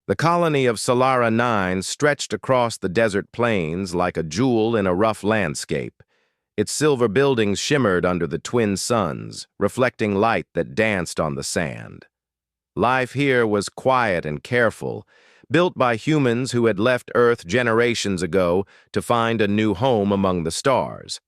The colony of Solara 9 stretched across the desert plains like a jewel in a rough landscape. Its silver buildings shimmered under the twin suns, reflecting light that danced on the sand. Life here was quiet and careful, built by humans who had left Earth generations ago to find a new home among the stars.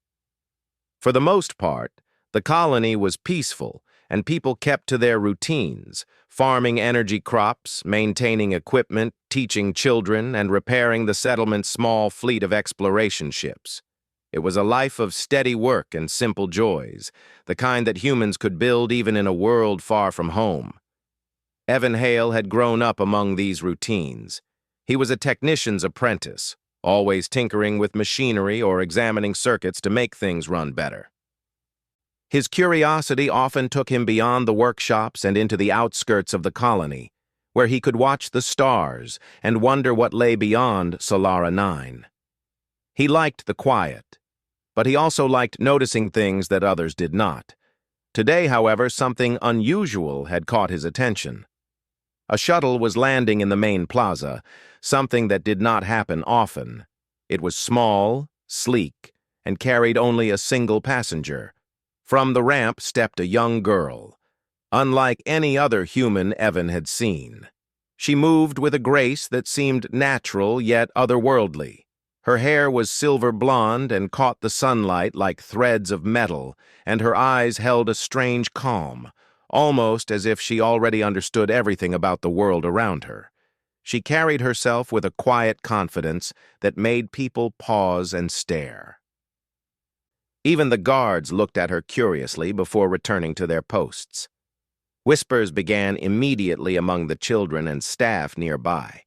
For the most part, the colony was peaceful, and people kept to their routines, farming energy crops, maintaining equipment, teaching children, and repairing the settlement's small fleet of exploration ships. It was a life of steady work and simple joys, the kind that humans could build even in a world far from home. Evan Hale had grown up among these routines. He was a technician's apprentice, always tinkering with machinery or examining circuits to make things run better. His curiosity often took him beyond the workshops and into the outskirts of the colony, where he could watch the stars and wonder what lay beyond Solara 9. He liked the quiet, but he also liked noticing things that others did not. Today, however, something unusual had caught his attention. A shuttle was landing in the main plaza, something that did not happen often. It was small, sleek, and carried only a single passenger. From the ramp stepped a young girl, unlike any other human Evan had seen. She moved with a grace that seemed natural yet otherworldly. Her hair was silver blonde and caught the sunlight like threads of metal, and her eyes held a strange calm, almost as if she already understood everything about the world around her. She carried herself with a quiet confidence that made people pause and stare. Even the guards looked at her curiously before returning to their posts. Whispers began immediately among the children and staff nearby.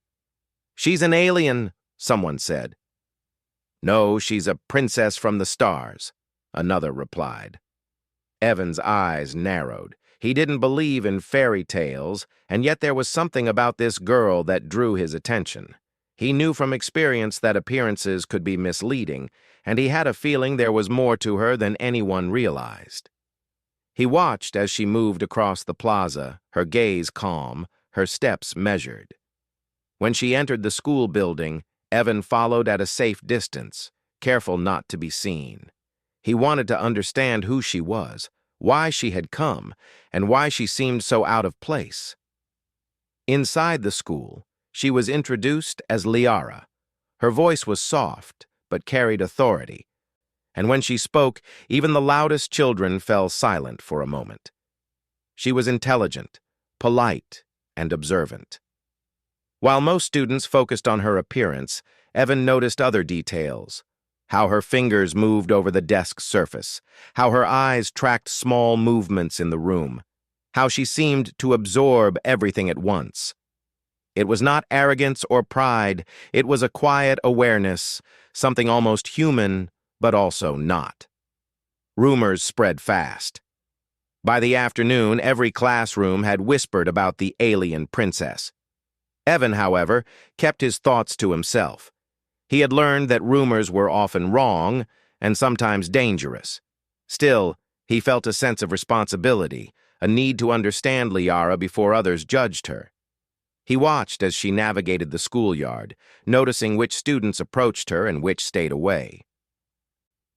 "She's an alien," someone said. "No, she's a princess from the stars," another replied. Evan's eyes narrowed. He didn't believe in fairy tales, and yet there was something about this girl that drew his attention. He knew from experience that appearances could be misleading, and he had a feeling there was more to her than anyone realized. He watched as she moved across the plaza, her gaze calm, her steps measured. When she entered the school building, Evan followed at a safe distance, careful not to be seen. He wanted to understand who she was, why she had come, and why she seemed so out of place. Inside the school, she was introduced as Liara. Her voice was soft, but carried authority, and when she spoke, even the loudest children fell silent for a moment. She was intelligent, polite, and observant. While most students focused on her appearance, Evan noticed other details: how her fingers moved over the desk's surface, how her eyes tracked small movements in the room, how she seemed to absorb everything at once. It was not arrogance or pride, it was a quiet awareness, something almost human, but also not. Rumors spread fast. By the afternoon, every classroom had whispered about the alien princess. Evan, however, kept his thoughts to himself. He had learned that rumors were often wrong and sometimes dangerous. Still, he felt a sense of responsibility, a need to understand Liara before others judged her. He watched as she navigated the schoolyard, noticing which students approached her and which stayed away.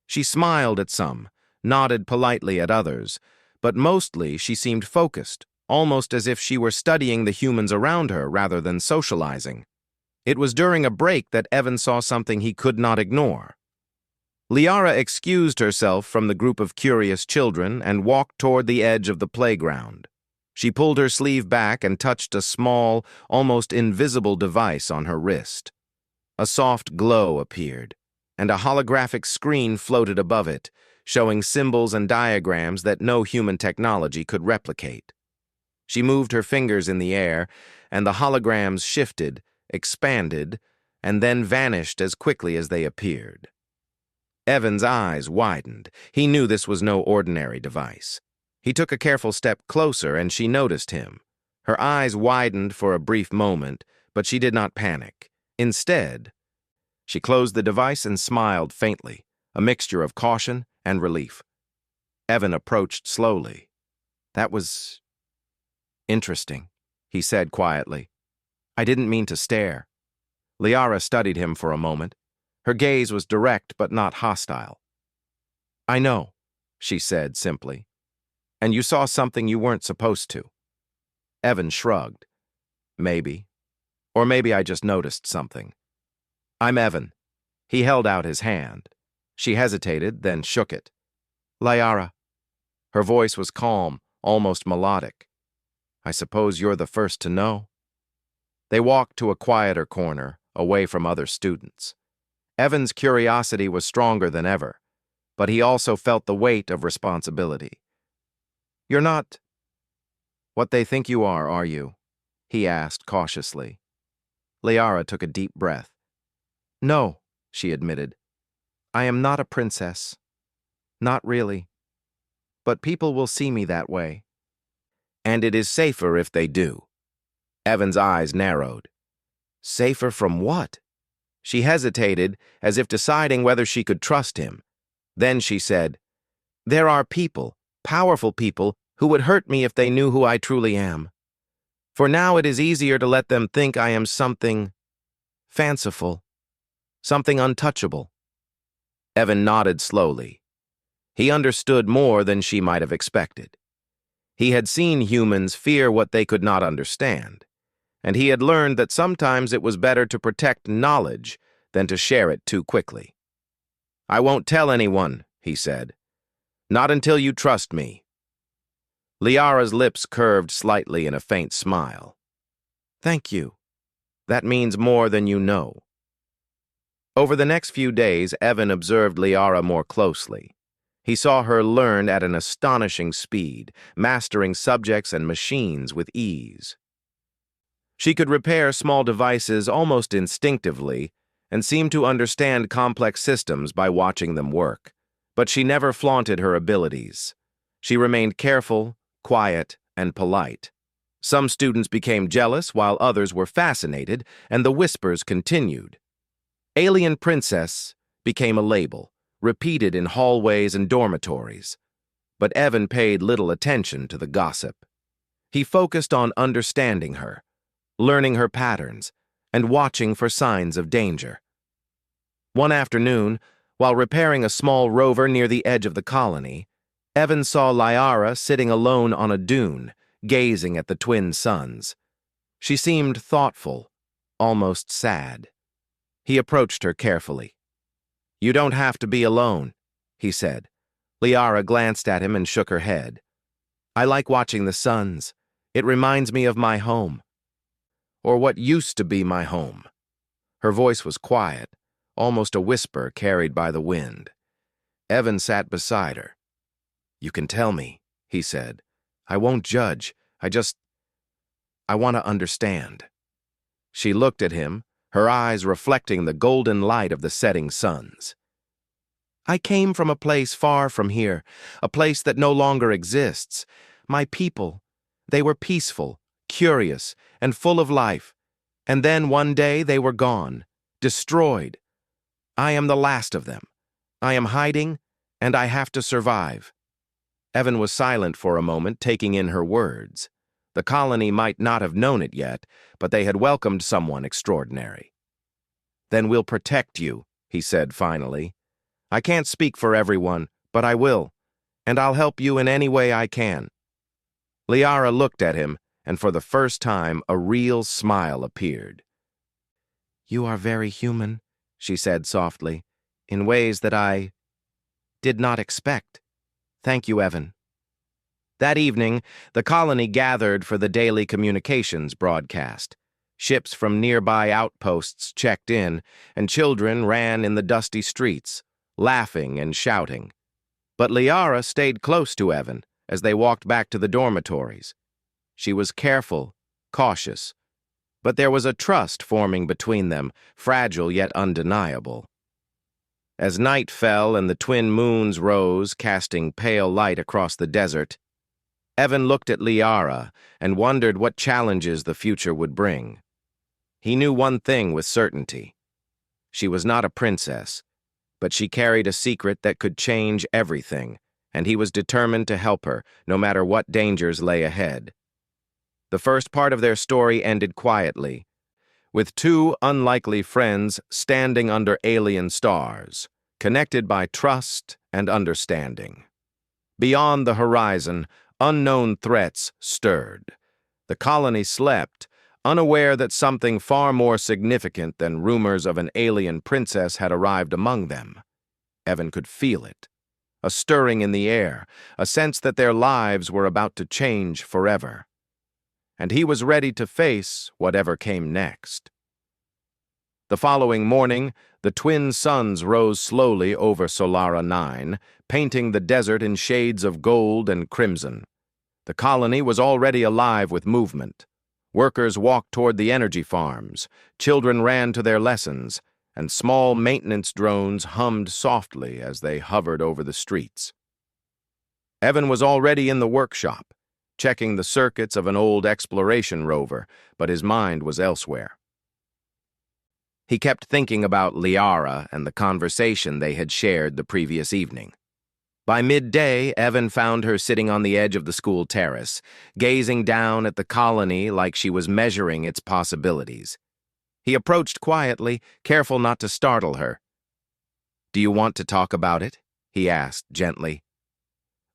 She smiled at some, nodded politely at others, but mostly she seemed focused, almost as if she were studying the humans around her rather than socializing. It was during a break that Evan saw something he could not ignore. Liara excused herself from the group of curious children and walked toward the edge of the playground. She pulled her sleeve back and touched a small, almost invisible device on her wrist. A soft glow appeared, and a holographic screen floated above it, showing symbols and diagrams that no human technology could replicate. She moved her fingers in the air, and the holograms shifted, expanded, and then vanished as quickly as they appeared. Evan's eyes widened. He knew this was no ordinary device. He took a careful step closer, and she noticed him. Her eyes widened for a brief moment, but she did not panic. Instead, she closed the device and smiled faintly, a mixture of caution and relief. Evan approached slowly. "That was interesting," he said quietly. I didn't mean to stare. Liara studied him for a moment. Her gaze was direct but not hostile. I know, she said simply. And you saw something you weren't supposed to. Evan shrugged. Maybe. Or maybe I just noticed something. I'm Evan. He held out his hand. She hesitated, then shook it. Liara. Her voice was calm, almost melodic. I suppose you're the first to know. They walked to a quieter corner, away from other students. Evan's curiosity was stronger than ever, but he also felt the weight of responsibility. You're not what they think you are you? He asked cautiously. Liara took a deep breath. No, she admitted. I am not a princess. Not really. But people will see me that way. And it is safer if they do. Evan's eyes narrowed. Safer from what? She hesitated, as if deciding whether she could trust him. Then she said, There are people, powerful people, who would hurt me if they knew who I truly am. For now it is easier to let them think I am something fanciful, something untouchable. Evan nodded slowly. He understood more than she might have expected. He had seen humans fear what they could not understand, and he had learned that sometimes it was better to protect knowledge than to share it too quickly. I won't tell anyone, he said. Not until you trust me. Liara's lips curved slightly in a faint smile. Thank you. That means more than you know. Over the next few days, Evan observed Liara more closely. He saw her learn at an astonishing speed, mastering subjects and machines with ease. She could repair small devices almost instinctively and seemed to understand complex systems by watching them work. But she never flaunted her abilities. She remained careful, quiet, and polite. Some students became jealous while others were fascinated, and the whispers continued. Alien Princess became a label, repeated in hallways and dormitories. But Evan paid little attention to the gossip. He focused on understanding her, learning her patterns, and watching for signs of danger. One afternoon, while repairing a small rover near the edge of the colony, Evan saw Liara sitting alone on a dune, gazing at the twin suns. She seemed thoughtful, almost sad. He approached her carefully. You don't have to be alone, he said. Liara glanced at him and shook her head. I like watching the suns. It reminds me of my home. Or what used to be my home. Her voice was quiet, almost a whisper carried by the wind. Evan sat beside her. You can tell me, he said. I won't judge. I want to understand. She looked at him, her eyes reflecting the golden light of the setting suns. I came from a place far from here, a place that no longer exists. My people, they were peaceful, curious, and full of life. And then one day they were gone, destroyed. I am the last of them. I am hiding, and I have to survive. Evan was silent for a moment, taking in her words. The colony might not have known it yet, but they had welcomed someone extraordinary. Then we'll protect you, he said finally. I can't speak for everyone, but I will, and I'll help you in any way I can. Liara looked at him, and for the first time a real smile appeared. You are very human, she said softly, in ways that I did not expect. Thank you, Evan. That evening, the colony gathered for the daily communications broadcast. Ships from nearby outposts checked in, and children ran in the dusty streets, laughing and shouting. But Liara stayed close to Evan as they walked back to the dormitories. She was careful, cautious, but there was a trust forming between them, fragile yet undeniable. As night fell and the twin moons rose, casting pale light across the desert, Evan looked at Liara and wondered what challenges the future would bring. He knew one thing with certainty. She was not a princess, but she carried a secret that could change everything, and he was determined to help her, no matter what dangers lay ahead. The first part of their story ended quietly, with two unlikely friends standing under alien stars, connected by trust and understanding. Beyond the horizon, unknown threats stirred. The colony slept, unaware that something far more significant than rumors of an alien princess had arrived among them. Evan could feel it. A stirring in the air, a sense that their lives were about to change forever. And he was ready to face whatever came next. The following morning, the twin suns rose slowly over Solara 9, painting the desert in shades of gold and crimson. The colony was already alive with movement. Workers walked toward the energy farms, children ran to their lessons, and small maintenance drones hummed softly as they hovered over the streets. Evan was already in the workshop, checking the circuits of an old exploration rover, but his mind was elsewhere. He kept thinking about Liara and the conversation they had shared the previous evening. By midday, Evan found her sitting on the edge of the school terrace, gazing down at the colony like she was measuring its possibilities. He approached quietly, careful not to startle her. "Do you want to talk about it?" he asked gently.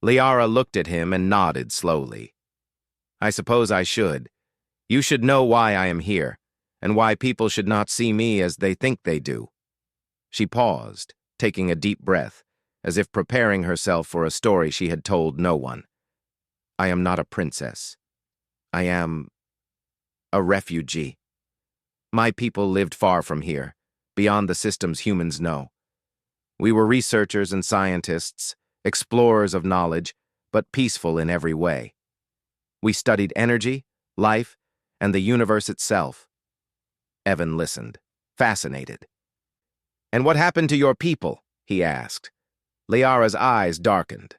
Liara looked at him and nodded slowly. "I suppose I should. You should know why I am here, and why people should not see me as they think they do." She paused, taking a deep breath, as if preparing herself for a story she had told no one. "I am not a princess. I am a refugee. My people lived far from here, beyond the systems humans know. We were researchers and scientists, explorers of knowledge, but peaceful in every way. We studied energy, life, and the universe itself." Evan listened, fascinated. "And what happened to your people?" he asked. Liara's eyes darkened.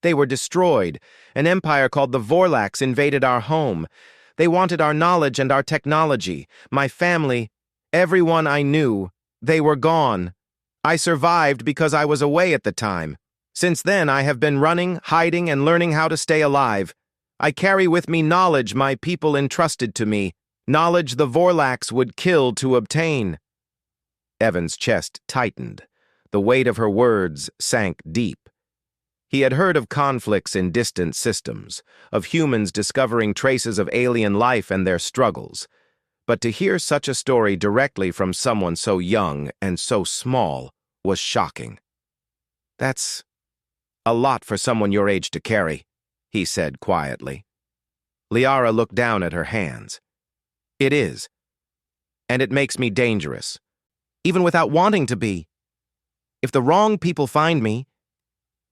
"They were destroyed. An empire called the Vorlax invaded our home. They wanted our knowledge and our technology. My family, everyone I knew, they were gone. I survived because I was away at the time. Since then, I have been running, hiding, and learning how to stay alive. I carry with me knowledge my people entrusted to me, knowledge the Vorlax would kill to obtain." Evan's chest tightened. The weight of her words sank deep. He had heard of conflicts in distant systems, of humans discovering traces of alien life and their struggles. But to hear such a story directly from someone so young and so small was shocking. "That's a lot for someone your age to carry," he said quietly. Liara looked down at her hands. "It is. And it makes me dangerous, even without wanting to be. If the wrong people find me,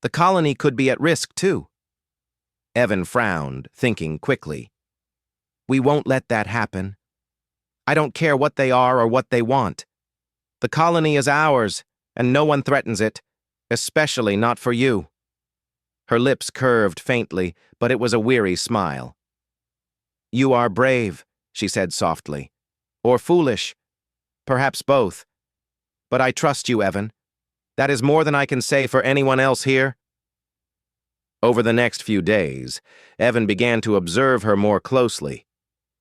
the colony could be at risk too." Evan frowned, thinking quickly. "We won't let that happen. I don't care what they are or what they want. The colony is ours, and no one threatens it, especially not for you." Her lips curved faintly, but it was a weary smile. "You are brave," she said softly. "Or foolish. Perhaps both. But I trust you, Evan. That is more than I can say for anyone else here." Over the next few days, Evan began to observe her more closely.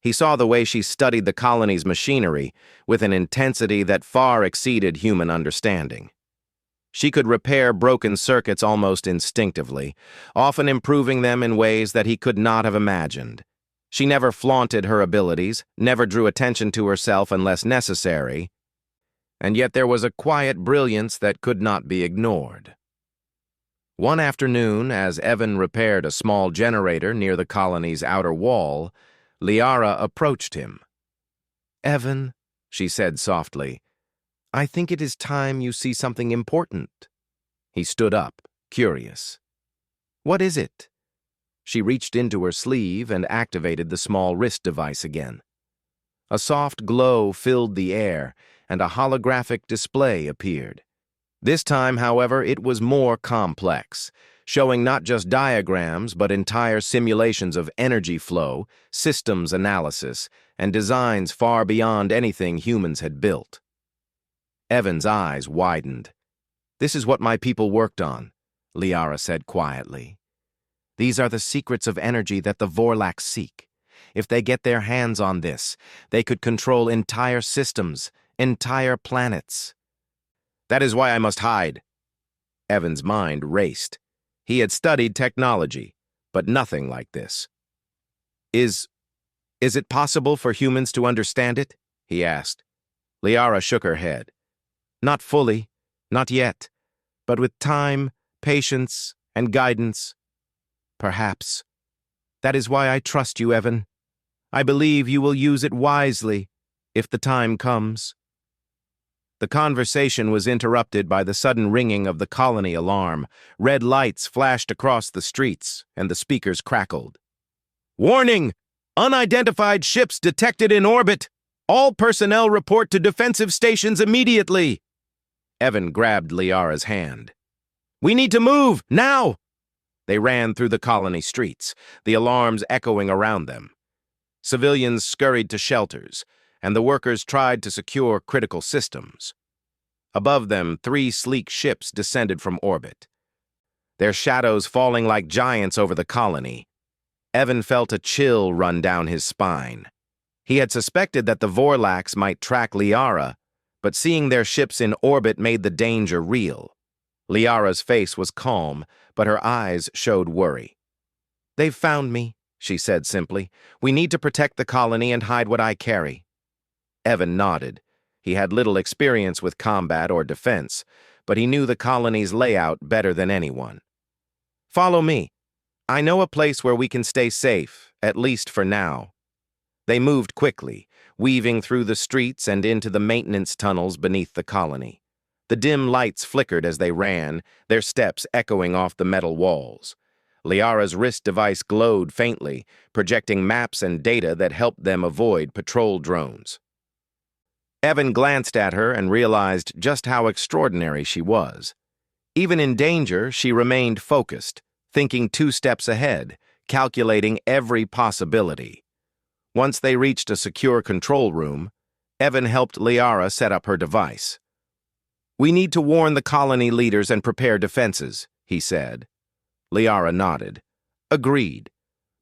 He saw the way she studied the colony's machinery with an intensity that far exceeded human understanding. She could repair broken circuits almost instinctively, often improving them in ways that he could not have imagined. She never flaunted her abilities, never drew attention to herself unless necessary, and yet there was a quiet brilliance that could not be ignored. One afternoon, as Evan repaired a small generator near the colony's outer wall, Liara approached him. "Evan," she said softly, "I think it is time you see something important." He stood up, curious. "What is it?" She reached into her sleeve and activated the small wrist device again. A soft glow filled the air, and a holographic display appeared. This time, however, it was more complex, showing not just diagrams but entire simulations of energy flow, systems analysis, and designs far beyond anything humans had built. Evan's eyes widened. "This is what my people worked on," Liara said quietly. "These are the secrets of energy that the Vorlax seek. If they get their hands on this, they could control entire systems, entire planets. That is why I must hide. Evan's mind raced. He had studied technology, but nothing like this. Is it possible for humans to understand it? He asked. Liara shook her head. Not fully, not yet, but with time, patience, and guidance, perhaps. That is why I trust you, Evan. I believe you will use it wisely, if the time comes. The conversation was interrupted by the sudden ringing of the colony alarm. Red lights flashed across the streets, and the speakers crackled. Warning! Unidentified ships detected in orbit! All personnel report to defensive stations immediately! Evan grabbed Liara's hand. We need to move, now! They ran through the colony streets, the alarms echoing around them. Civilians scurried to shelters, and the workers tried to secure critical systems. Above them, 3 sleek ships descended from orbit, their shadows falling like giants over the colony. Evan felt a chill run down his spine. He had suspected that the Vorlax might track Liara, but seeing their ships in orbit made the danger real. Liara's face was calm, but her eyes showed worry. They've found me, she said simply. We need to protect the colony and hide what I carry. Evan nodded. He had little experience with combat or defense, but he knew the colony's layout better than anyone. Follow me. I know a place where we can stay safe, at least for now. They moved quickly, weaving through the streets and into the maintenance tunnels beneath the colony. The dim lights flickered as they ran, their steps echoing off the metal walls. Liara's wrist device glowed faintly, projecting maps and data that helped them avoid patrol drones. Evan glanced at her and realized just how extraordinary she was. Even in danger, she remained focused, thinking 2 steps ahead, calculating every possibility. Once they reached a secure control room, Evan helped Liara set up her device. We need to warn the colony leaders and prepare defenses, he said. Liara nodded. Agreed.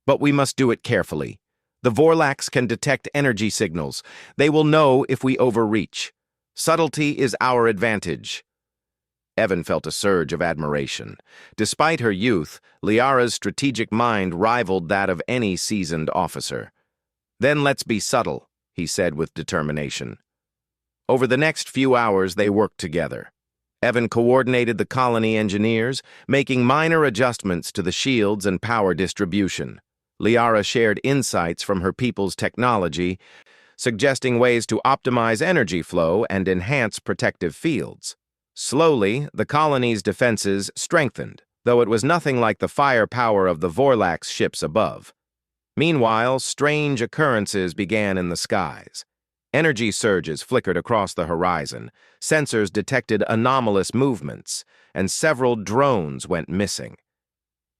But we must do it carefully. The Vorlax can detect energy signals. They will know if we overreach. Subtlety is our advantage. Evan felt a surge of admiration. Despite her youth, Liara's strategic mind rivaled that of any seasoned officer. Then let's be subtle, he said with determination. Over the next few hours, they worked together. Evan coordinated the colony engineers, making minor adjustments to the shields and power distribution. Liara shared insights from her people's technology, suggesting ways to optimize energy flow and enhance protective fields. Slowly, the colony's defenses strengthened, though it was nothing like the firepower of the Vorlax ships above. Meanwhile, strange occurrences began in the skies. Energy surges flickered across the horizon, sensors detected anomalous movements, and several drones went missing.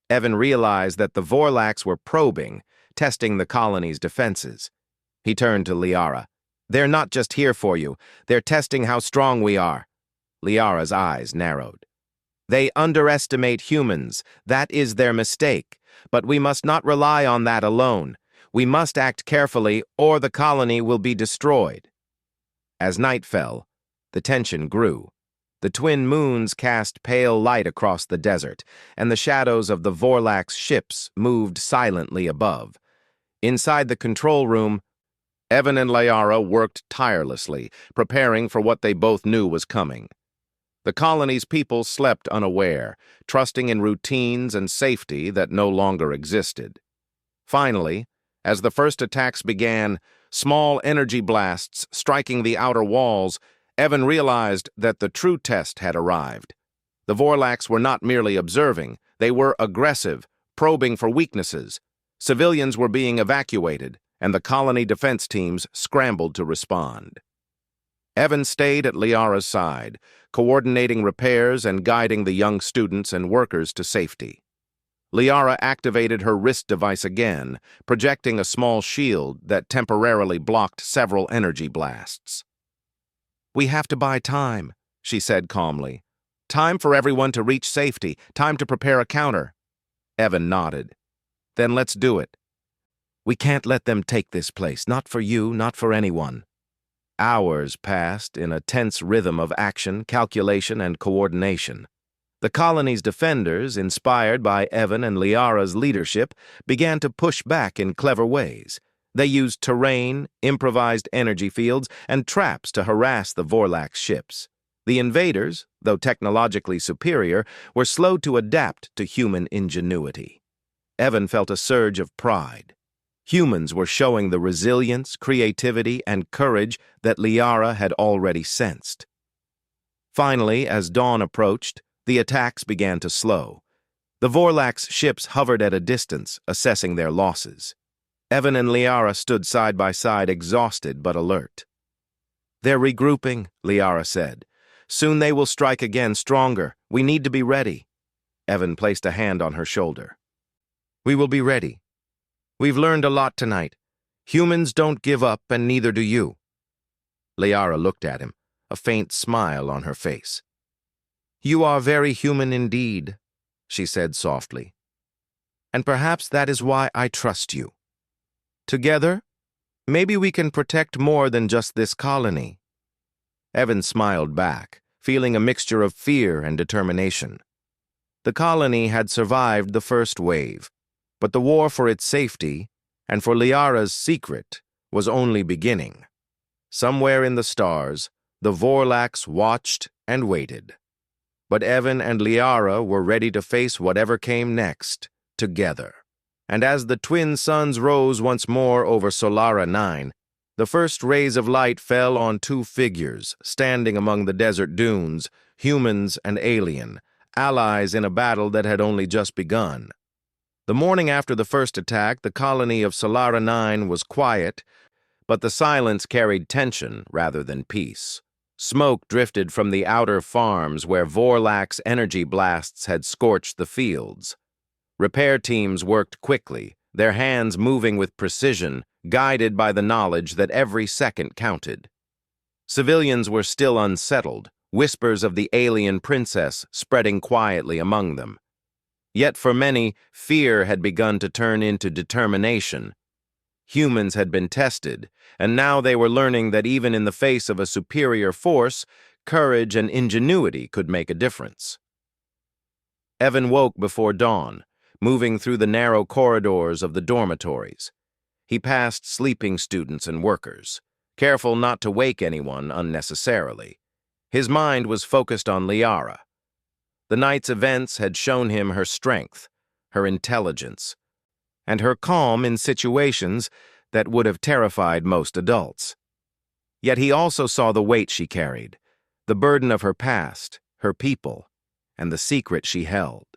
Evan realized that the Vorlax were probing, testing the colony's defenses. He turned to Liara. They're not just here for you, they're testing how strong we are. Liara's eyes narrowed. They underestimate humans, that is their mistake, but we must not rely on that alone. We must act carefully, or the colony will be destroyed. As night fell, the tension grew. The twin moons cast pale light across the desert, and the shadows of the Vorlax ships moved silently above. Inside the control room, Evan and Liara worked tirelessly, preparing for what they both knew was coming. The colony's people slept unaware, trusting in routines and safety that no longer existed. Finally, as the first attacks began, small energy blasts striking the outer walls, Evan realized that the true test had arrived. The Vorlax were not merely observing, they were aggressive, probing for weaknesses. Civilians were being evacuated, and the colony defense teams scrambled to respond. Evan stayed at Liara's side, coordinating repairs and guiding the young students and workers to safety. Liara activated her wrist device again, projecting a small shield that temporarily blocked several energy blasts. We have to buy time, she said calmly. Time for everyone to reach safety, time to prepare a counter. Evan nodded. Then let's do it. We can't let them take this place, not for you, not for anyone. Hours passed in a tense rhythm of action, calculation, and coordination. The colony's defenders, inspired by Evan and Liara's leadership, began to push back in clever ways. They used terrain, improvised energy fields, and traps to harass the Vorlax ships. The invaders, though technologically superior, were slow to adapt to human ingenuity. Evan felt a surge of pride. Humans were showing the resilience, creativity, and courage that Liara had already sensed. Finally, as dawn approached, the attacks began to slow. The Vorlax ships hovered at a distance, assessing their losses. Evan and Liara stood side by side, exhausted but alert. "They're regrouping," Liara said. "Soon they will strike again, stronger. We need to be ready." Evan placed a hand on her shoulder. "We will be ready. We've learned a lot tonight. Humans don't give up, and neither do you." Liara looked at him, a faint smile on her face. "You are very human indeed," she said softly. "And perhaps that is why I trust you. Together, maybe we can protect more than just this colony." Evan smiled back, feeling a mixture of fear and determination. The colony had survived the first wave, but the war for its safety, and for Liara's secret, was only beginning. Somewhere in the stars, the Vorlax watched and waited. But Evan and Liara were ready to face whatever came next, together. And as the twin suns rose once more over Solara 9, the first rays of light fell on two figures standing among the desert dunes, humans and alien, allies in a battle that had only just begun. The morning after the first attack, the colony of Solara 9 was quiet, but the silence carried tension rather than peace. Smoke drifted from the outer farms where Vorlax energy blasts had scorched the fields. Repair teams worked quickly, their hands moving with precision, guided by the knowledge that every second counted. Civilians were still unsettled, whispers of the alien princess spreading quietly among them. Yet for many, fear had begun to turn into determination. Humans had been tested, and now they were learning that even in the face of a superior force, courage and ingenuity could make a difference. Evan woke before dawn, moving through the narrow corridors of the dormitories. He passed sleeping students and workers, careful not to wake anyone unnecessarily. His mind was focused on Liara. The night's events had shown him her strength, her intelligence, and her calm in situations that would have terrified most adults. Yet he also saw the weight she carried, the burden of her past, her people, and the secret she held.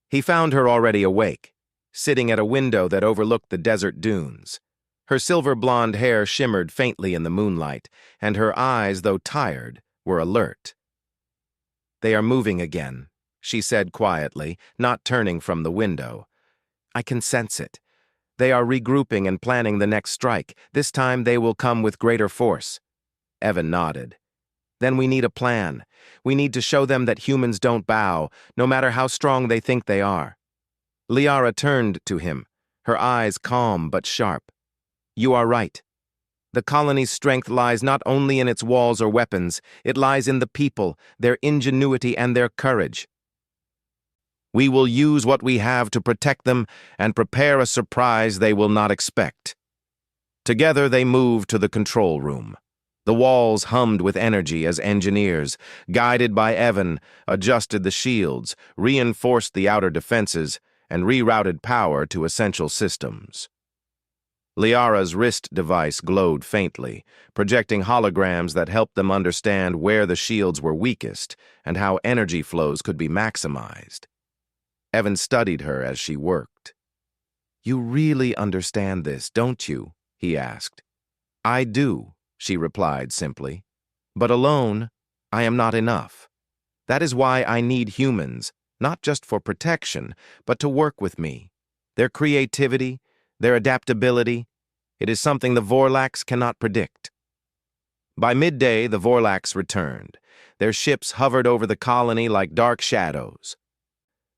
He found her already awake, sitting at a window that overlooked the desert dunes. Her silver blonde hair shimmered faintly in the moonlight, and her eyes, though tired, were alert. "They are moving again," she said quietly, not turning from the window. "I can sense it. They are regrouping and planning the next strike. This time they will come with greater force." Evan nodded. "Then we need a plan. We need to show them that humans don't bow, no matter how strong they think they are." Liara turned to him, her eyes calm but sharp. "You are right. The colony's strength lies not only in its walls or weapons, it lies in the people, their ingenuity and their courage. We will use what we have to protect them and prepare a surprise they will not expect." Together they moved to the control room. The walls hummed with energy as engineers, guided by Evan, adjusted the shields, reinforced the outer defenses, and rerouted power to essential systems. Liara's wrist device glowed faintly, projecting holograms that helped them understand where the shields were weakest and how energy flows could be maximized. Evan studied her as she worked. "You really understand this, don't you?" he asked. "I do," she replied simply. "But alone, I am not enough. That is why I need humans, not just for protection, but to work with me. Their creativity, their adaptability, it is something the Vorlax cannot predict." By midday, the Vorlax returned. Their ships hovered over the colony like dark shadows,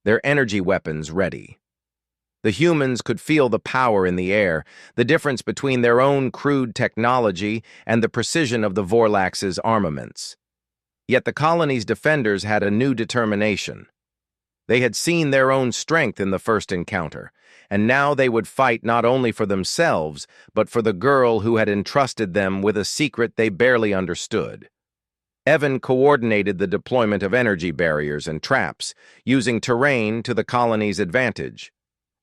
their energy weapons ready. The humans could feel the power in the air, the difference between their own crude technology and the precision of the Vorlax's armaments. Yet the colony's defenders had a new determination. They had seen their own strength in the first encounter, and now they would fight not only for themselves, but for the girl who had entrusted them with a secret they barely understood. Evan coordinated the deployment of energy barriers and traps, using terrain to the colony's advantage.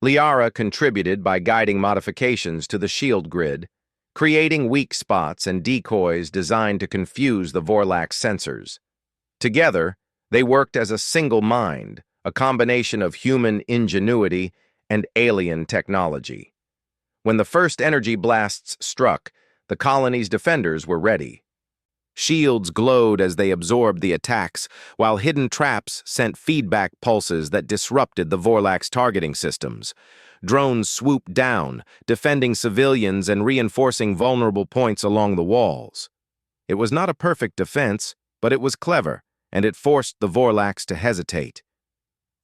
Liara contributed by guiding modifications to the shield grid, creating weak spots and decoys designed to confuse the Vorlax sensors. Together, they worked as a single mind, a combination of human ingenuity and alien technology. When the first energy blasts struck, the colony's defenders were ready. Shields glowed as they absorbed the attacks, while hidden traps sent feedback pulses that disrupted the Vorlax targeting systems. Drones swooped down, defending civilians and reinforcing vulnerable points along the walls. It was not a perfect defense, but it was clever, and it forced the Vorlax to hesitate.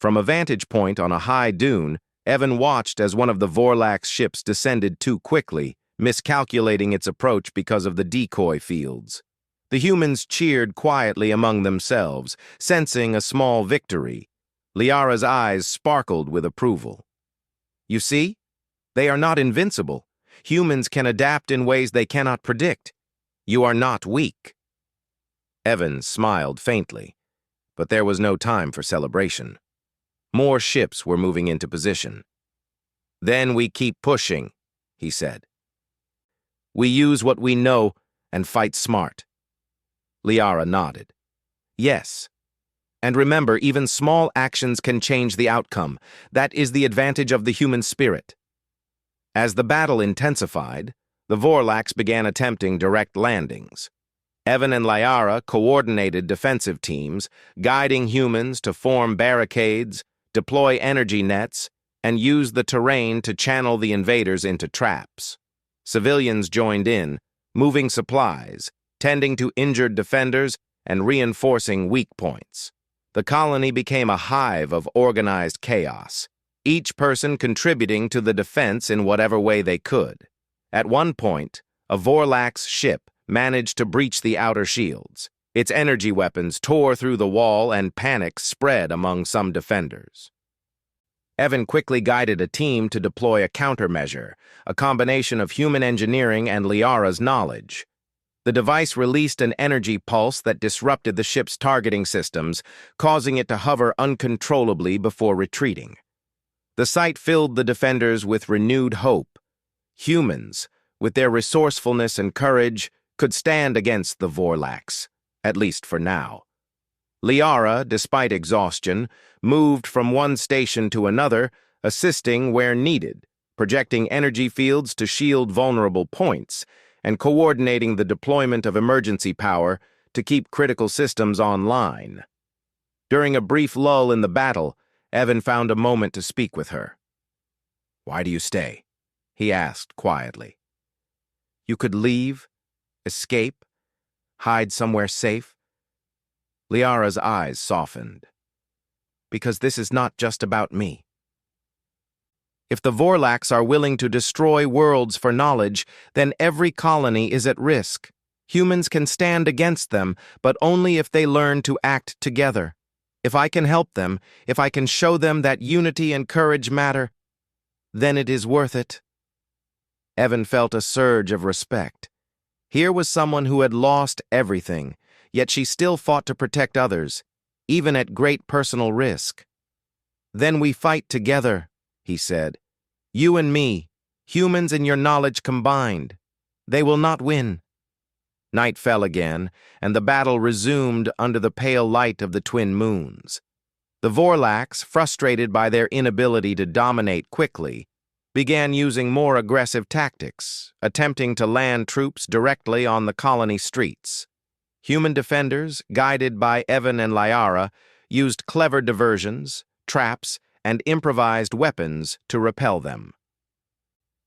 From a vantage point on a high dune, Evan watched as one of the Vorlax ships descended too quickly, miscalculating its approach because of the decoy fields. The humans cheered quietly among themselves, sensing a small victory. Liara's eyes sparkled with approval. You see? They are not invincible. Humans can adapt in ways they cannot predict. You are not weak. Evan smiled faintly, but there was no time for celebration. More ships were moving into position. Then we keep pushing, he said. We use what we know and fight smart. Liara nodded. Yes. And remember, even small actions can change the outcome. That is the advantage of the human spirit. As the battle intensified, the Vorlax began attempting direct landings. Evan and Liara coordinated defensive teams, guiding humans to form barricades, deploy energy nets, and use the terrain to channel the invaders into traps. Civilians joined in, moving supplies, tending to injured defenders, and reinforcing weak points. The colony became a hive of organized chaos, each person contributing to the defense in whatever way they could. At one point, a Vorlax ship managed to breach the outer shields. Its energy weapons tore through the wall and panic spread among some defenders. Evan quickly guided a team to deploy a countermeasure, a combination of human engineering and Liara's knowledge. The device released an energy pulse that disrupted the ship's targeting systems, causing it to hover uncontrollably before retreating. The sight filled the defenders with renewed hope. Humans, with their resourcefulness and courage, could stand against the Vorlax, at least for now. Liara, despite exhaustion, moved from one station to another, assisting where needed, projecting energy fields to shield vulnerable points, and coordinating the deployment of emergency power to keep critical systems online. During a brief lull in the battle, Evan found a moment to speak with her. "Why do you stay?" he asked quietly. "You could leave, escape, hide somewhere safe." Liara's eyes softened. "Because this is not just about me. If the Vorlax are willing to destroy worlds for knowledge, then every colony is at risk. Humans can stand against them, but only if they learn to act together. If I can help them, if I can show them that unity and courage matter, then it is worth it." Evan felt a surge of respect. Here was someone who had lost everything, yet she still fought to protect others, even at great personal risk. "Then we fight together," he said. "You and me, humans and your knowledge combined. They will not win." Night fell again, and the battle resumed under the pale light of the twin moons. The Vorlax, frustrated by their inability to dominate quickly, began using more aggressive tactics, attempting to land troops directly on the colony streets. Human defenders, guided by Evan and Liara, used clever diversions, traps, and improvised weapons to repel them.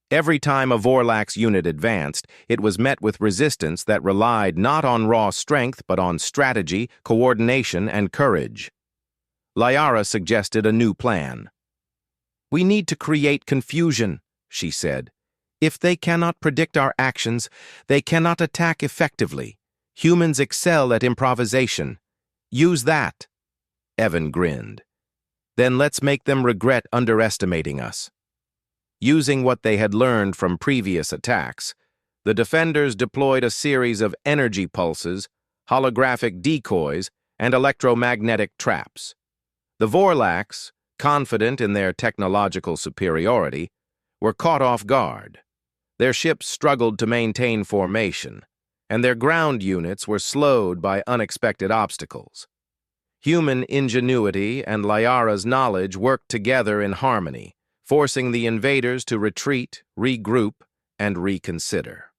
Every time a Vorlax unit advanced, it was met with resistance that relied not on raw strength but on strategy, coordination, and courage. Liara suggested a new plan. "We need to create confusion," she said. "If they cannot predict our actions, they cannot attack effectively. Humans excel at improvisation. Use that." Evan grinned. "Then let's make them regret underestimating us." Using what they had learned from previous attacks, the defenders deployed a series of energy pulses, holographic decoys, and electromagnetic traps. The Vorlax, confident in their technological superiority, were caught off guard. Their ships struggled to maintain formation, and their ground units were slowed by unexpected obstacles. Human ingenuity and Liara's knowledge worked together in harmony, forcing the invaders to retreat, regroup, and reconsider.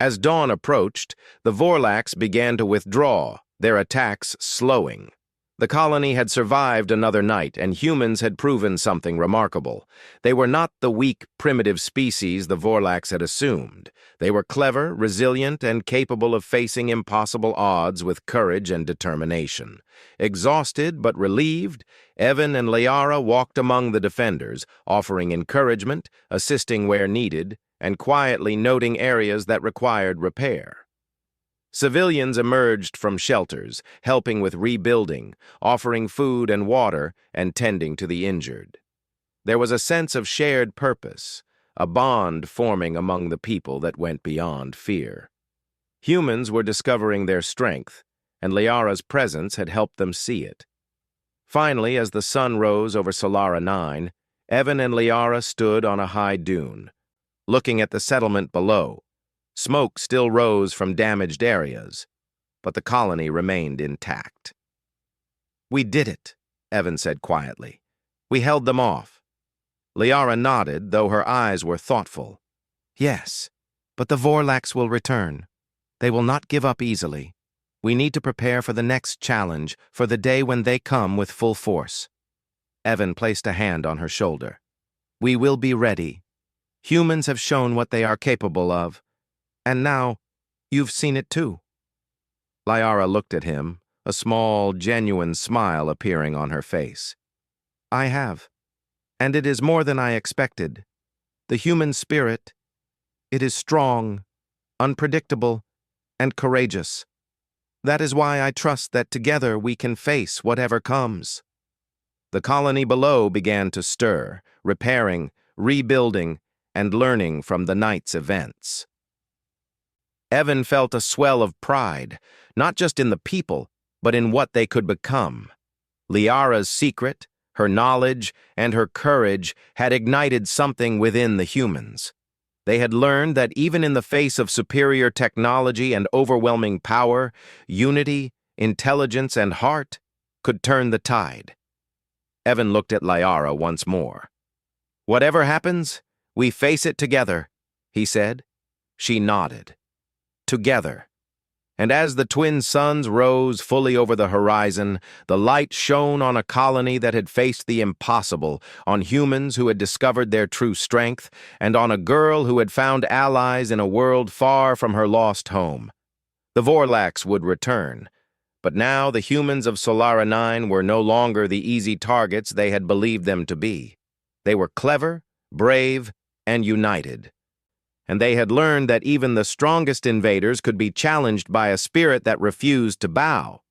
As dawn approached, the Vorlax began to withdraw, their attacks slowing. The colony had survived another night, and humans had proven something remarkable. They were not the weak, primitive species the Vorlax had assumed. They were clever, resilient, and capable of facing impossible odds with courage and determination. Exhausted but relieved, Evan and Liara walked among the defenders, offering encouragement, assisting where needed, and quietly noting areas that required repair. Civilians emerged from shelters, helping with rebuilding, offering food and water, and tending to the injured. There was a sense of shared purpose, a bond forming among the people that went beyond fear. Humans were discovering their strength, and Liara's presence had helped them see it. Finally, as the sun rose over Solara 9, Evan and Liara stood on a high dune, looking at the settlement below. Smoke still rose from damaged areas, but the colony remained intact. "We did it," Evan said quietly. "We held them off." Liara nodded, though her eyes were thoughtful. "Yes, but the Vorlax will return. They will not give up easily. We need to prepare for the next challenge, for the day when they come with full force." Evan placed a hand on her shoulder. "We will be ready. Humans have shown what they are capable of. And now, you've seen it too." Liara looked at him, a small, genuine smile appearing on her face. "I have. And it is more than I expected. The human spirit, it is strong, unpredictable, and courageous. That is why I trust that together we can face whatever comes." The colony below began to stir, repairing, rebuilding, and learning from the night's events. Evan felt a swell of pride, not just in the people, but in what they could become. Liara's secret, her knowledge, and her courage had ignited something within the humans. They had learned that even in the face of superior technology and overwhelming power, unity, intelligence, and heart could turn the tide. Evan looked at Liara once more. "Whatever happens, we face it together," he said. She nodded. Together. And as the twin suns rose fully over the horizon, the light shone on a colony that had faced the impossible, on humans who had discovered their true strength, and on a girl who had found allies in a world far from her lost home. The Vorlax would return, but now the humans of Solara 9 were no longer the easy targets they had believed them to be. They were clever, brave, and united. And they had learned that even the strongest invaders could be challenged by a spirit that refused to bow.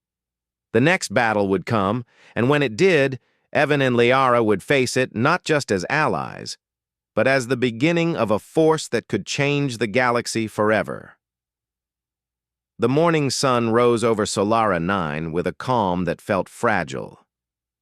The next battle would come, and when it did, Evan and Liara would face it not just as allies, but as the beginning of a force that could change the galaxy forever. The morning sun rose over Solara 9 with a calm that felt fragile.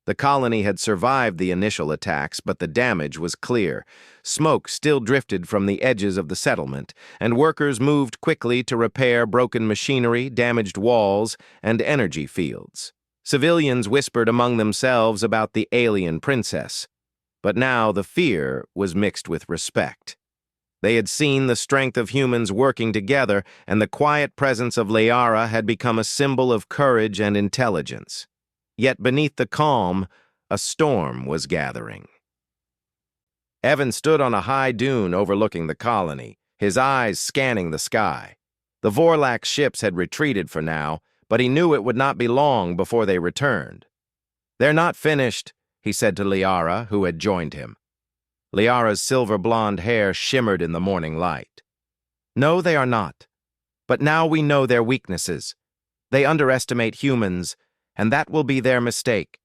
The colony had survived the initial attacks, but the damage was clear. Smoke still drifted from the edges of the settlement, and workers moved quickly to repair broken machinery, damaged walls, and energy fields. Civilians whispered among themselves about the alien princess, but now the fear was mixed with respect. They had seen the strength of humans working together, and the quiet presence of Liara had become a symbol of courage and intelligence. Yet beneath the calm, a storm was gathering. Evan stood on a high dune overlooking the colony, his eyes scanning the sky. The Vorlax ships had retreated for now, but he knew it would not be long before they returned. "They're not finished," he said to Liara, who had joined him. Liara's silver blonde hair shimmered in the morning light. No, they are not. But now we know their weaknesses. They underestimate humans, and that will be their mistake.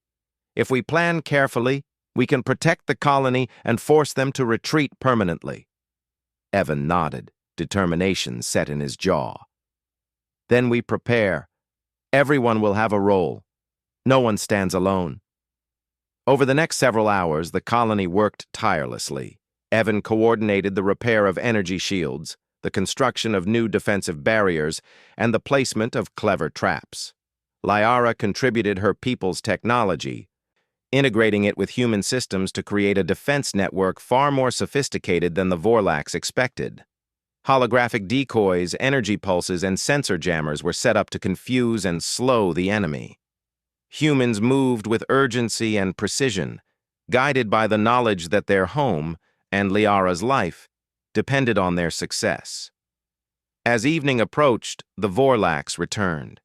If we plan carefully, we can protect the colony and force them to retreat permanently. Evan nodded, determination set in his jaw. Then we prepare. Everyone will have a role. No one stands alone. Over the next several hours, the colony worked tirelessly. Evan coordinated the repair of energy shields, the construction of new defensive barriers, and the placement of clever traps. Liara contributed her people's technology, integrating it with human systems to create a defense network far more sophisticated than the Vorlax expected. Holographic decoys, energy pulses, and sensor jammers were set up to confuse and slow the enemy. Humans moved with urgency and precision, guided by the knowledge that their home, and Liara's life, depended on their success. As evening approached, the Vorlax returned.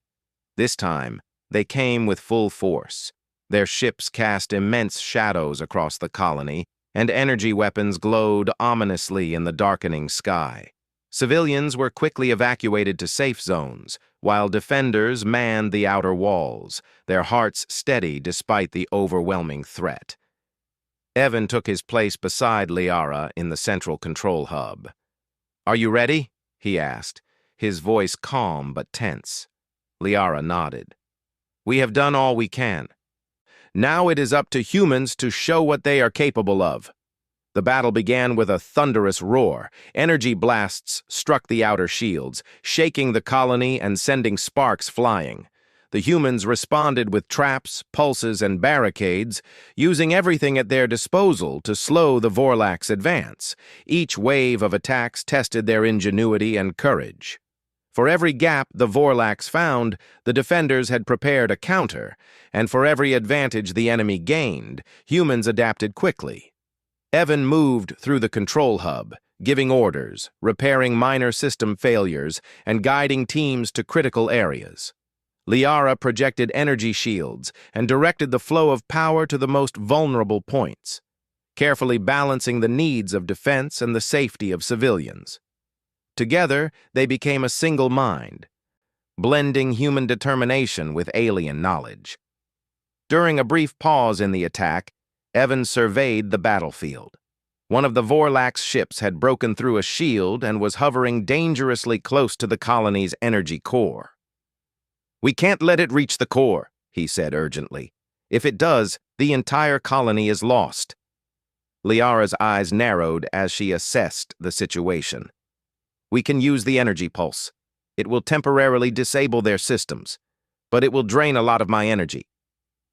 This time, they came with full force. Their ships cast immense shadows across the colony, and energy weapons glowed ominously in the darkening sky. Civilians were quickly evacuated to safe zones, while defenders manned the outer walls, their hearts steady despite the overwhelming threat. Evan took his place beside Liara in the central control hub. "Are you ready?" he asked, his voice calm but tense. Liara nodded. "We have done all we can. Now it is up to humans to show what they are capable of." The battle began with a thunderous roar. Energy blasts struck the outer shields, shaking the colony and sending sparks flying. The humans responded with traps, pulses, and barricades, using everything at their disposal to slow the Vorlax advance. Each wave of attacks tested their ingenuity and courage. For every gap the Vorlax found, the defenders had prepared a counter, and for every advantage the enemy gained, humans adapted quickly. Evan moved through the control hub, giving orders, repairing minor system failures, and guiding teams to critical areas. Liara projected energy shields and directed the flow of power to the most vulnerable points, carefully balancing the needs of defense and the safety of civilians. Together, they became a single mind, blending human determination with alien knowledge. During a brief pause in the attack, Evan surveyed the battlefield. One of the Vorlax ships had broken through a shield and was hovering dangerously close to the colony's energy core. "We can't let it reach the core," he said urgently. "If it does, the entire colony is lost." Liara's eyes narrowed as she assessed the situation. "We can use the energy pulse. It will temporarily disable their systems, but it will drain a lot of my energy.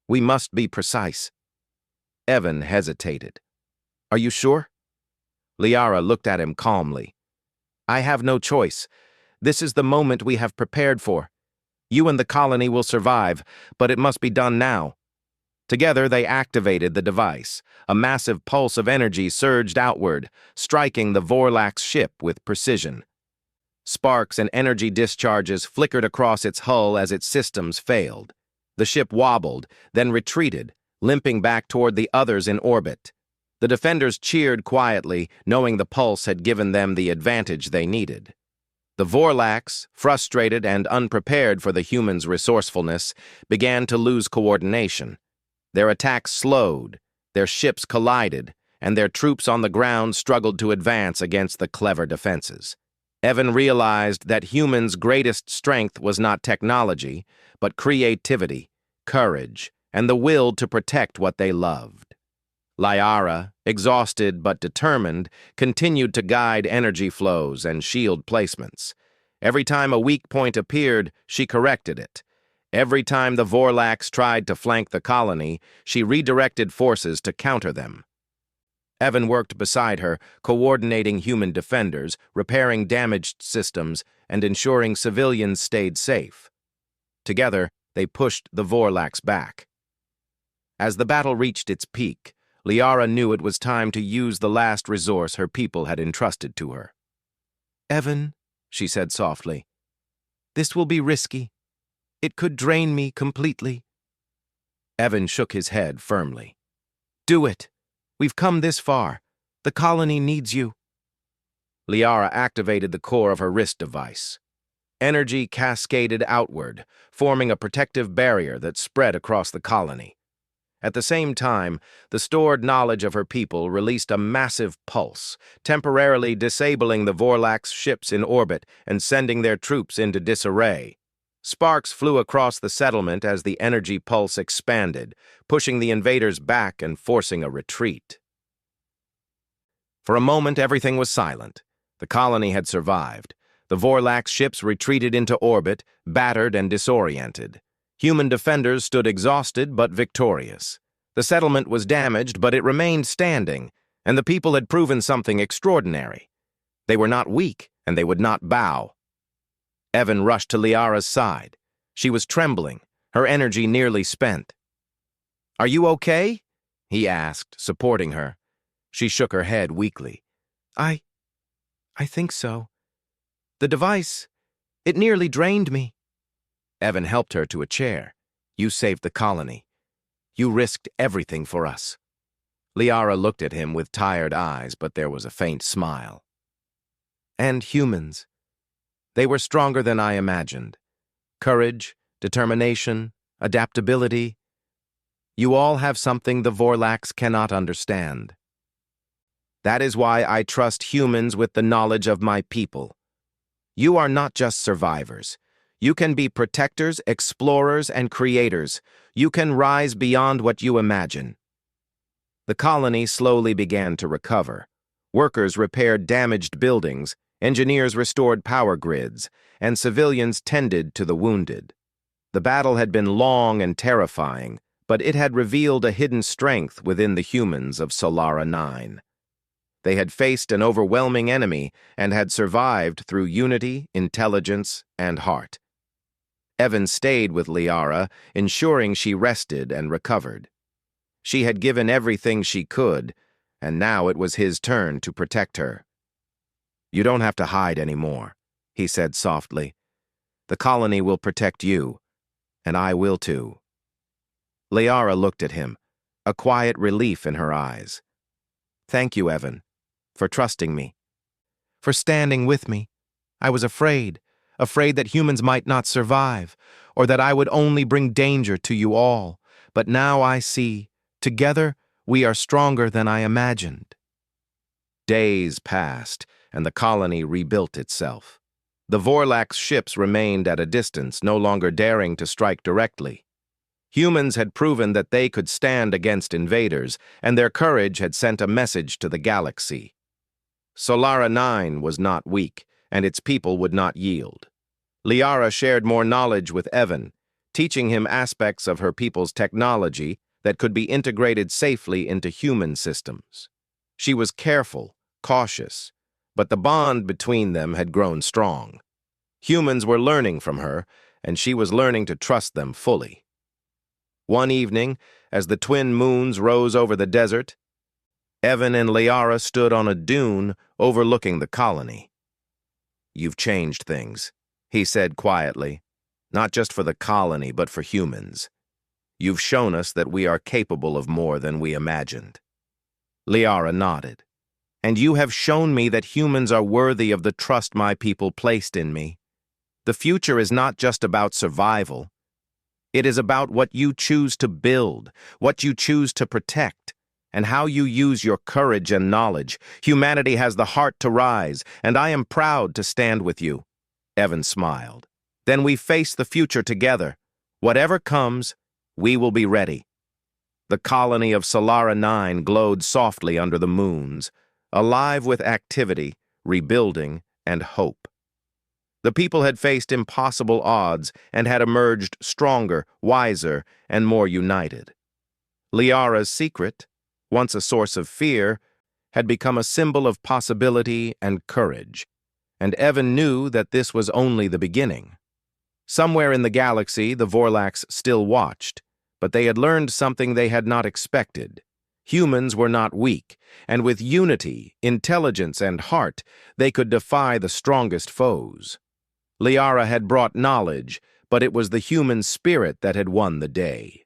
We must be precise." Evan hesitated. "Are you sure?" Liara looked at him calmly. "I have no choice. This is the moment we have prepared for. You and the colony will survive, but it must be done now." Together, they activated the device. A massive pulse of energy surged outward, striking the Vorlax ship with precision. Sparks and energy discharges flickered across its hull as its systems failed. The ship wobbled, then retreated, limping back toward the others in orbit. The defenders cheered quietly, knowing the pulse had given them the advantage they needed. The Vorlax, frustrated and unprepared for the humans' resourcefulness, began to lose coordination. Their attacks slowed, their ships collided, and their troops on the ground struggled to advance against the clever defenses. Evan realized that humans' greatest strength was not technology, but creativity, courage, and the will to protect what they loved. Liara, exhausted but determined, continued to guide energy flows and shield placements. Every time a weak point appeared, she corrected it. Every time the Vorlax tried to flank the colony, she redirected forces to counter them. Evan worked beside her, coordinating human defenders, repairing damaged systems, and ensuring civilians stayed safe. Together, they pushed the Vorlax back. As the battle reached its peak, Liara knew it was time to use the last resource her people had entrusted to her. "Evan," she said softly, "this will be risky. It could drain me completely." Evan shook his head firmly. Do it! We've come this far. The colony needs you. Liara activated the core of her wrist device. Energy cascaded outward, forming a protective barrier that spread across the colony. At the same time, the stored knowledge of her people released a massive pulse, temporarily disabling the Vorlax ships in orbit and sending their troops into disarray. Sparks flew across the settlement as the energy pulse expanded, pushing the invaders back and forcing a retreat. For a moment, everything was silent. The colony had survived. The Vorlax ships retreated into orbit, battered and disoriented. Human defenders stood exhausted but victorious. The settlement was damaged, but it remained standing, and the people had proven something extraordinary. They were not weak, and they would not bow. Evan rushed to Liara's side. She was trembling, her energy nearly spent. "Are you okay?" he asked, supporting her. She shook her head weakly. I think so. The device, it nearly drained me." Evan helped her to a chair. "You saved the colony. You risked everything for us." Liara looked at him with tired eyes, but there was a faint smile. "And humans. They were stronger than I imagined. Courage, determination, adaptability. You all have something the Vorlax cannot understand. That is why I trust humans with the knowledge of my people. You are not just survivors. You can be protectors, explorers, and creators. You can rise beyond what you imagine." The colony slowly began to recover. Workers repaired damaged buildings, engineers restored power grids, and civilians tended to the wounded. The battle had been long and terrifying, but it had revealed a hidden strength within the humans of Solara 9. They had faced an overwhelming enemy and had survived through unity, intelligence, and heart. Evan stayed with Liara, ensuring she rested and recovered. She had given everything she could, and now it was his turn to protect her. "You don't have to hide anymore," he said softly. "The colony will protect you, and I will too." Liara looked at him, a quiet relief in her eyes. "Thank you, Evan, for trusting me, for standing with me. I was afraid that humans might not survive, or that I would only bring danger to you all. But now I see, together we are stronger than I imagined." Days passed, and the colony rebuilt itself. The Vorlax ships remained at a distance, no longer daring to strike directly. Humans had proven that they could stand against invaders, and their courage had sent a message to the galaxy. Solara 9 was not weak, and its people would not yield. Liara shared more knowledge with Evan, teaching him aspects of her people's technology that could be integrated safely into human systems. She was careful, cautious, but the bond between them had grown strong. Humans were learning from her, and she was learning to trust them fully. One evening, as the twin moons rose over the desert, Evan and Liara stood on a dune overlooking the colony. "You've changed things," he said quietly, "not just for the colony, but for humans. You've shown us that we are capable of more than we imagined." Liara nodded. "And you have shown me that humans are worthy of the trust my people placed in me. The future is not just about survival. It is about what you choose to build, what you choose to protect, and how you use your courage and knowledge. Humanity has the heart to rise, and I am proud to stand with you." Evan smiled. "Then we face the future together. Whatever comes, we will be ready." The colony of Solara 9 glowed softly under the moons, alive with activity, rebuilding, and hope. The people had faced impossible odds and had emerged stronger, wiser, and more united. Liara's secret, once a source of fear, had become a symbol of possibility and courage, and Evan knew that this was only the beginning. Somewhere in the galaxy, the Vorlax still watched, but they had learned something they had not expected. Humans were not weak, and with unity, intelligence, and heart, they could defy the strongest foes. Liara had brought knowledge, but it was the human spirit that had won the day.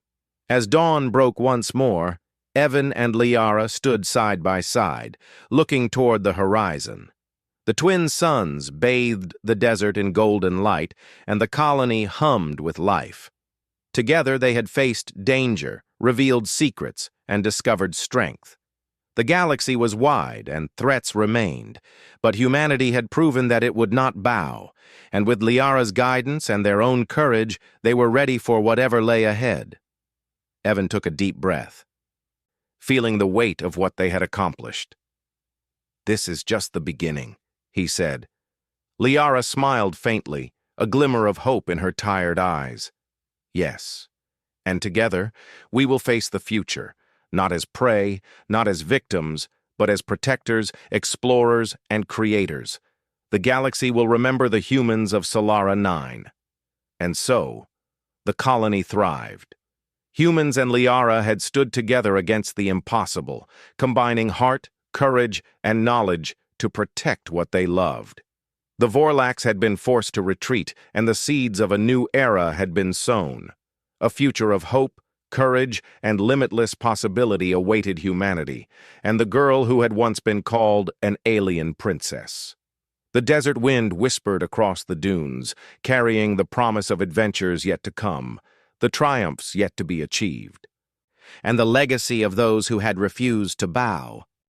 As dawn broke once more, Evan and Liara stood side by side, looking toward the horizon. The twin suns bathed the desert in golden light, and the colony hummed with life. Together they had faced danger, revealed secrets, and discovered strength. The galaxy was wide, and threats remained, but humanity had proven that it would not bow, and with Liara's guidance and their own courage, they were ready for whatever lay ahead. Evan took a deep breath, feeling the weight of what they had accomplished. "This is just the beginning," he said. Liara smiled faintly, a glimmer of hope in her tired eyes. "Yes, and together we will face the future, not as prey, not as victims, but as protectors, explorers, and creators. The galaxy will remember the humans of Solara 9. And so, the colony thrived. Humans and Liara had stood together against the impossible, combining heart, courage, and knowledge to protect what they loved. The Vorlax had been forced to retreat, and the seeds of a new era had been sown. A future of hope, courage, and limitless possibility awaited humanity, and the girl who had once been called an alien princess. The desert wind whispered across the dunes, carrying the promise of adventures yet to come, the triumphs yet to be achieved. And the legacy of those who had refused to bow.